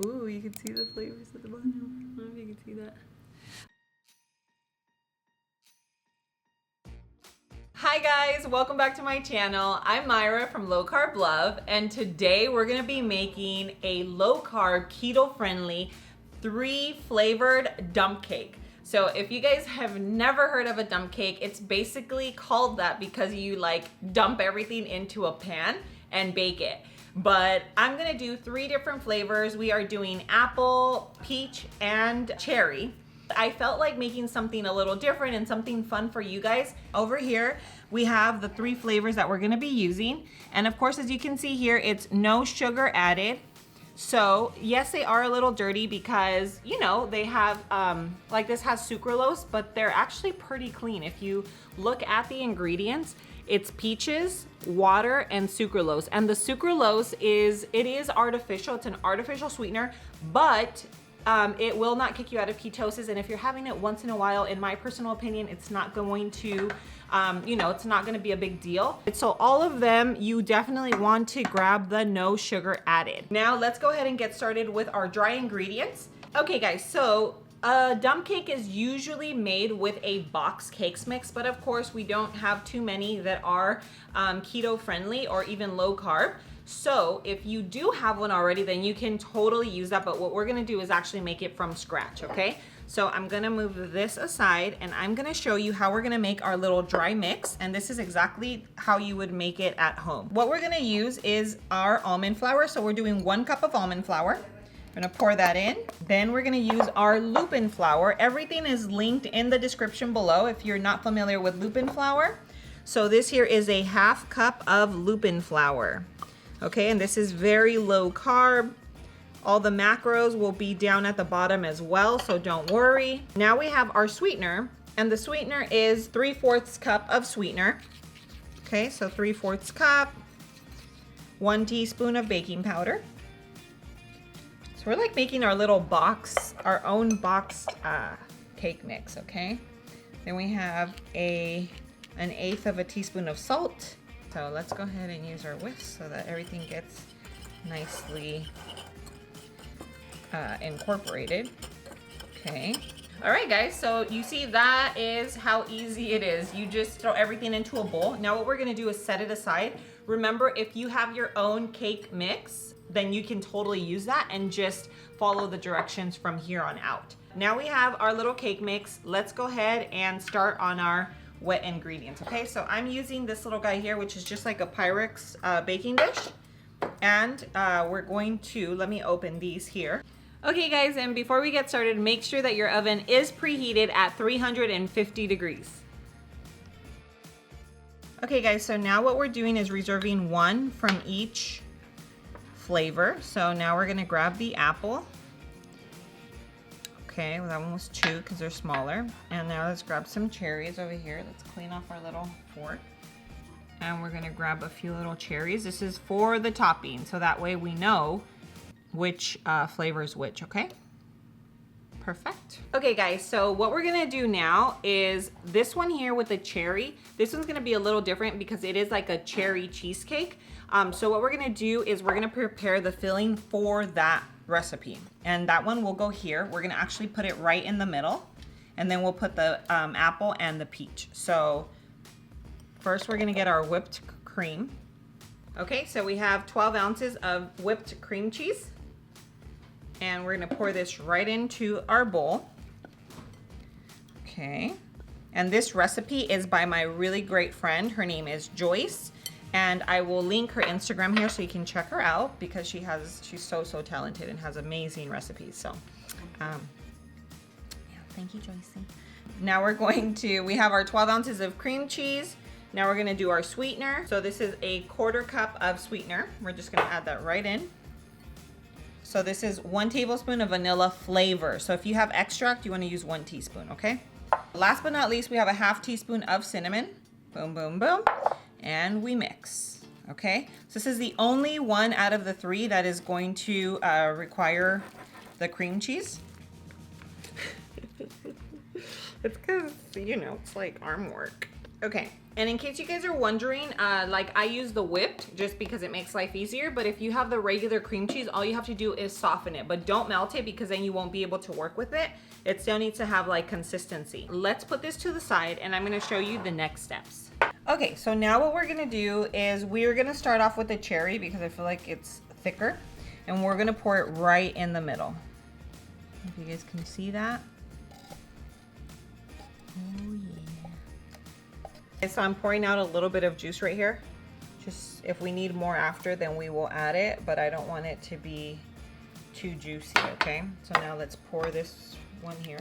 Ooh, you can see the flavors at the bottom. I don't know if you can see that. Hi guys, welcome back to my channel. I'm Myra from Low Carb Love, and today we're gonna be making a low carb, keto friendly, 3 flavored dump cake. So if you guys have never heard of a dump cake, it's basically called that because you like dump everything into a pan and bake it. But I'm gonna do 3 different flavors. We are doing apple, peach, and cherry. I felt like making something a little different and something fun for you guys. Over here, we have the 3 flavors that we're gonna be using. And of course, as you can see here, it's no sugar added. So yes, they are a little dirty because, you know, they have, like this has sucralose, but they're actually pretty clean. If you look at the ingredients, it's peaches, water, and sucralose. And the sucralose is artificial. It's an artificial sweetener, but it will not kick you out of ketosis. And if you're having it once in a while, in my personal opinion, it's not going to, you know, it's not gonna be a big deal. So all of them, you definitely want to grab the no sugar added. Now let's go ahead and get started with our dry ingredients. Okay guys, so a dump cake is usually made with a box cakes mix, but of course we don't have too many that are keto friendly or even low carb. So if you do have one already, then you can totally use that. But what we're gonna do is actually make it from scratch, okay? So I'm gonna move this aside and I'm gonna show you how we're gonna make our little dry mix. And this is exactly how you would make it at home. What we're gonna use is our almond flour. So we're doing 1 cup of almond flour. I'm gonna pour that in. Then we're gonna use our lupin flour. Everything is linked in the description below if you're not familiar with lupin flour. So this here is a 1/2 cup of lupin flour. Okay, and this is very low carb. All the macros will be down at the bottom as well, so don't worry. Now we have our sweetener, and the sweetener is 3/4 cup of sweetener. Okay, so 3/4 cup, 1 teaspoon of baking powder. So we're like making our little box, our own boxed cake mix, okay? Then we have an 1/8 of a teaspoon of salt. So let's go ahead and use our whisk so that everything gets nicely incorporated. Okay. All right, guys, so you see that is how easy it is. You just throw everything into a bowl. Now what we're gonna do is set it aside. Remember, if you have your own cake mix, then you can totally use that and just follow the directions from here on out. Now we have our little cake mix. Let's go ahead and start on our wet ingredients. Okay, so I'm using this little guy here, which is just like a Pyrex baking dish. And we're going to, let me open these here. Okay guys, and before we get started, make sure that your oven is preheated at 350 degrees. Okay guys, so now what we're doing is reserving 1 from each flavor. So now we're gonna grab the apple. Okay, well that one was 2 because they're smaller. And now let's grab some cherries over here. Let's clean off our little fork. And we're gonna grab a few little cherries. This is for the topping, so that way we know which flavor is which, okay? Perfect. Okay guys, so what we're gonna do now is this one here with the cherry. This one's gonna be a little different because it is like a cherry cheesecake. So what we're gonna do is we're gonna prepare the filling for that recipe. And that one will go here. We're gonna actually put it right in the middle. And then we'll put the apple and the peach. So first we're gonna get our whipped cream. Okay, so we have 12 ounces of whipped cream cheese. And we're gonna pour this right into our bowl. Okay, and this recipe is by my really great friend. Her name is Joyce. And I will link her Instagram here so you can check her out because she's so talented and has amazing recipes. So, yeah, thank you, Joyce. Now we're going to, we have our 12 ounces of cream cheese. Now we're gonna do our sweetener. So this is a 1/4 cup of sweetener. We're just gonna add that right in. So this is 1 tablespoon of vanilla flavor. So if you have extract, you wanna use 1 teaspoon, okay? Last but not least, we have a 1/2 teaspoon of cinnamon. Boom, boom, boom. And we mix, okay? So this is the only one out of the 3 that is going to require the cream cheese. It's because, you know, it's like arm work. Okay, and in case you guys are wondering, like I use the whipped just because it makes life easier, but if you have the regular cream cheese, all you have to do is soften it, but don't melt it because then you won't be able to work with it. It still needs to have like consistency. Let's put this to the side and I'm gonna show you the next steps. Okay, so now what we're gonna do is we're gonna start off with the cherry because I feel like it's thicker, and we're gonna pour it right in the middle. If you guys can see that. Oh yeah. So I'm pouring out a little bit of juice right here. Just if we need more after, then we will add it, but I don't want it to be too juicy, okay? So now let's pour this one here.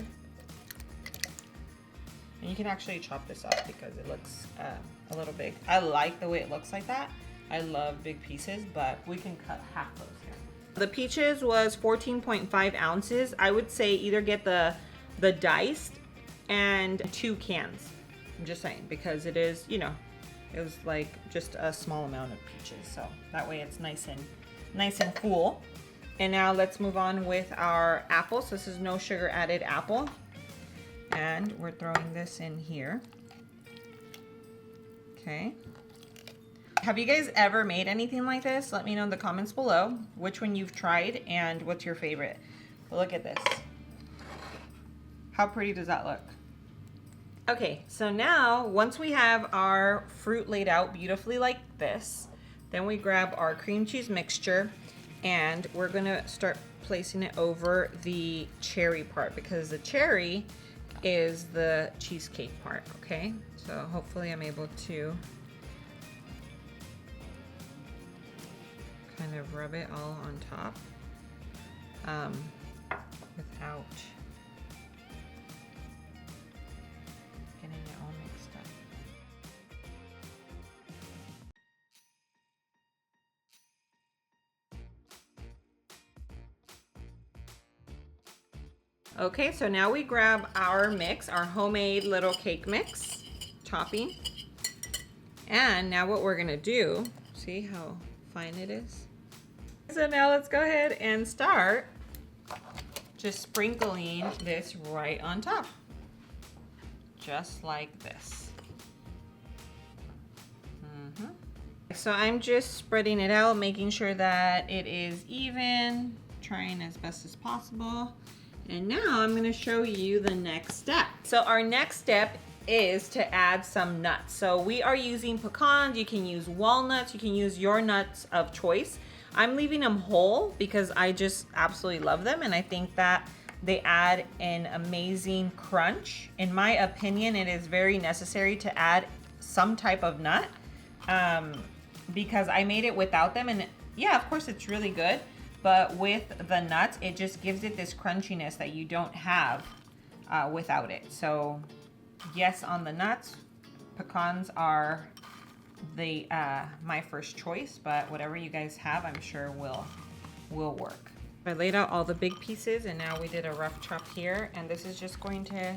And you can actually chop this up because it looks a little big. I like the way it looks like that. I love big pieces, but we can cut half those here. The peaches was 14.5 ounces. I would say either get the diced and 2 cans. I'm just saying, because it is, you know, it was like just a small amount of peaches, so that way it's nice and full. And now let's move on with our apple. So this is no sugar added apple, and we're throwing this in here. Okay. Have you guys ever made anything like this? Let me know in the comments below which one you've tried and what's your favorite. But look at this. How pretty does that look? Okay, so now once we have our fruit laid out beautifully like this, then we grab our cream cheese mixture and we're gonna start placing it over the cherry part because the cherry is the cheesecake part, okay? So hopefully I'm able to kind of rub it all on top without getting it all mixed up. Okay, so now we grab our mix, our homemade little cake mix topping. And now what we're gonna do, see how fine it is? So now let's go ahead and start just sprinkling this right on top. Just like this. So I'm just spreading it out, making sure that it is even, trying as best as possible. And now I'm gonna show you the next step. So our next step is to add some nuts. So we are using pecans, you can use walnuts, you can use your nuts of choice. I'm leaving them whole because I just absolutely love them and I think that they add an amazing crunch. In my opinion, it is very necessary to add some type of nut because I made it without them, and yeah, of course it's really good, but with the nuts, it just gives it this crunchiness that you don't have without it. So yes, on the nuts, pecans are the my first choice, but whatever you guys have, I'm sure will work. I laid out all the big pieces and now we did a rough chop here, and this is just going to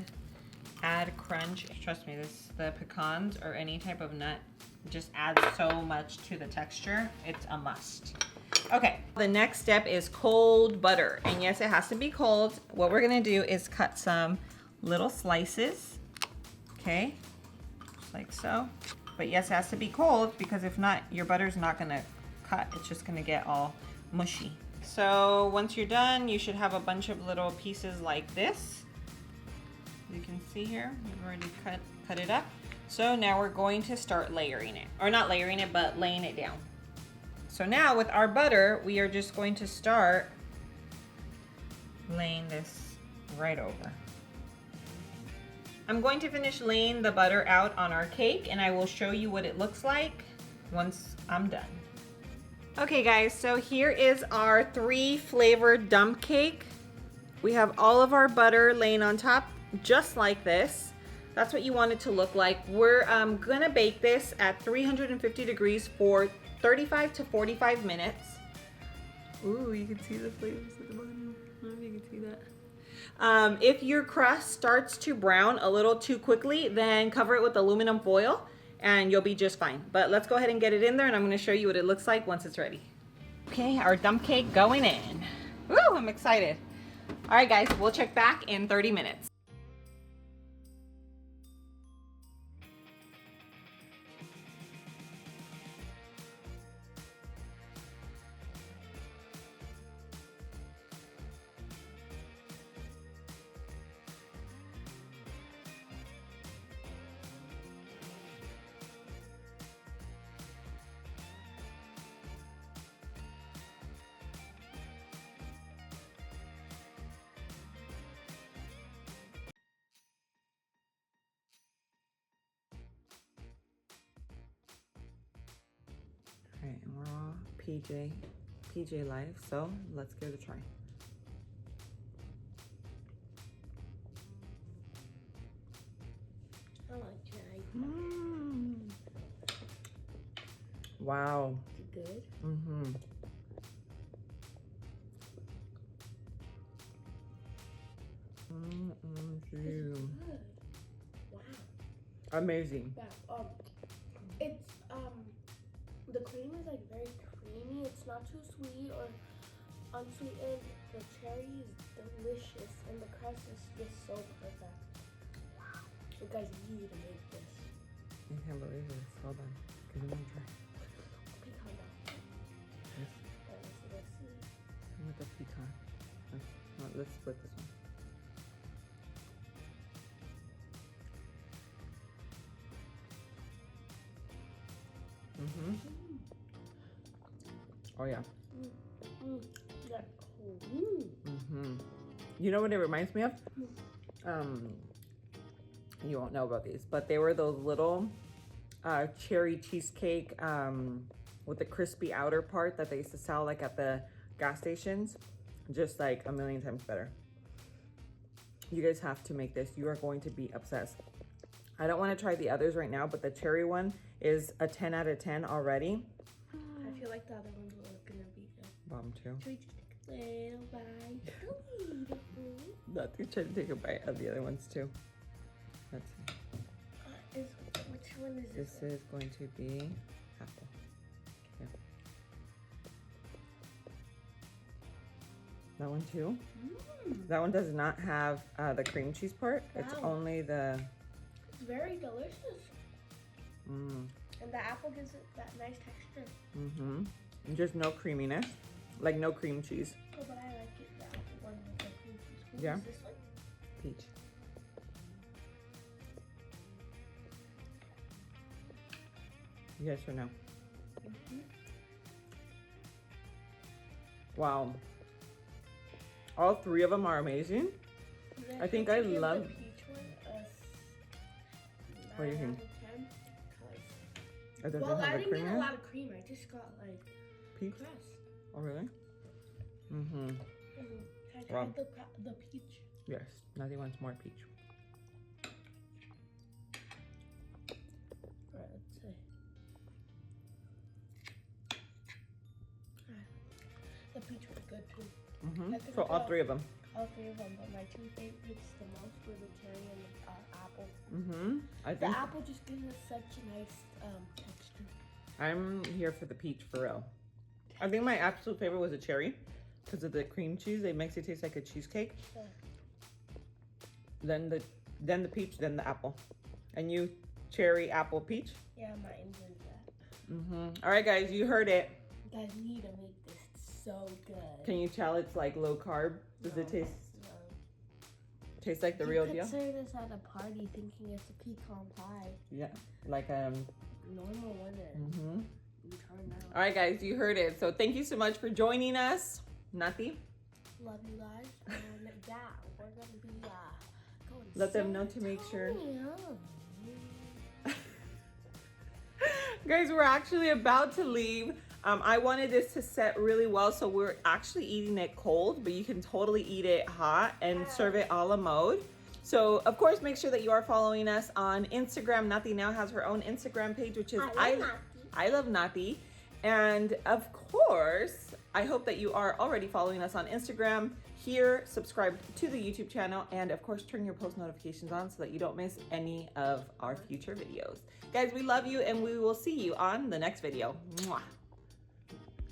add crunch. Trust me, the pecans or any type of nut just adds so much to the texture. It's a must. Okay, the next step is cold butter, and yes, it has to be cold. What we're gonna do is cut some little slices, okay, just like so. But yes, it has to be cold because if not, your butter's not gonna cut. It's just gonna get all mushy. So once you're done, you should have a bunch of little pieces like this. You can see here, we've already cut it up. So now we're going to start layering it, or not layering it, but laying it down. So now with our butter, we are just going to start laying this right over. I'm going to finish laying the butter out on our cake and I will show you what it looks like once I'm done. Okay guys, so here is our 3 flavored dump cake. We have all of our butter laying on top just like this. That's what you want it to look like. We're gonna bake this at 350 degrees for 35 to 45 minutes. Ooh, you can see the flavors at the bottom. I don't know if you can see that. If your crust starts to brown a little too quickly, then cover it with aluminum foil and you'll be just fine. But let's go ahead and get it in there and I'm gonna show you what it looks like once it's ready. Okay, our dump cake going in. Woo, I'm excited. All right guys, we'll check back in 30 minutes. PJ Life. So let's give it a try. I like cherry. Wow. Is it good? Mm-hmm. It's good. Wow. Amazing. Wow. It's the cream is like very creamy. It's not too sweet or unsweetened. The cherry is delicious, and the crust is just so perfect. Wow. You guys need to make this. I can't believe this. Hold on. Give me one try. Pecan dough. Yes. Let's see. I want the pecan. Let's split this one. Mm-hmm. Oh yeah. That's cool. Mm-hmm. You know what it reminds me of? You won't know about these, but they were those little cherry cheesecake with the crispy outer part that they used to sell like at the gas stations. Just like a million times better. You guys have to make this. You are going to be obsessed. I don't want to try the others right now, but the cherry one is a 10 out of 10 already. I feel like the other ones are gonna be good. Bomb too. Should we just take a little bite? Not to try to take a bite of the other ones too. Let's see. Which one is this? This is going to be apple. Okay. That one too. That one does not have the cream cheese part. Wow. It's only the. It's very delicious. And the apple gives it that nice texture. And just no creaminess, like no cream cheese. Oh, but I like it. The apple one with the cream cheese. What Yeah. is this one? Peach. Yes or no? Wow. All three of them are amazing. I think I love. The peach one, what do you think? Well, I didn't get a lot of cream. I just got like peach. Crust. Oh really? Can I try the peach? Yes. Nothing wants more peach. Alright, let's see. The peach was good too. So all three of them. All three of them, but my two favorites the most were the cherry and the apple. I think the apple just gives us such a nice texture. I'm here for the peach for real. I think my absolute favorite was the cherry because of the cream cheese. It makes it taste like a cheesecake. Yeah. Then the peach, then the apple. And you, cherry, apple, peach? Yeah, mine is that. All right, guys, you heard it. You guys need to make this. It's so good. Can you tell it's like low carb? Does it taste? No. Taste like the real deal? You could serve this at a party thinking it's a pecan pie. Yeah, like normal one. All right, guys, you heard it. So thank you so much for joining us. Nati? Love you guys. And yeah, we're going to be going Let them know to make sure. Guys, we're actually about to leave. I wanted this to set really well, so we're actually eating it cold, but you can totally eat it hot and serve it a la mode. So, of course, make sure that you are following us on Instagram. Nati now has her own Instagram page, which is I Love Nati. And, of course, I hope that you are already following us on Instagram. Here, subscribe to the YouTube channel, and, of course, turn your post notifications on so that you don't miss any of our future videos. Guys, we love you, and we will see you on the next video. Mwah.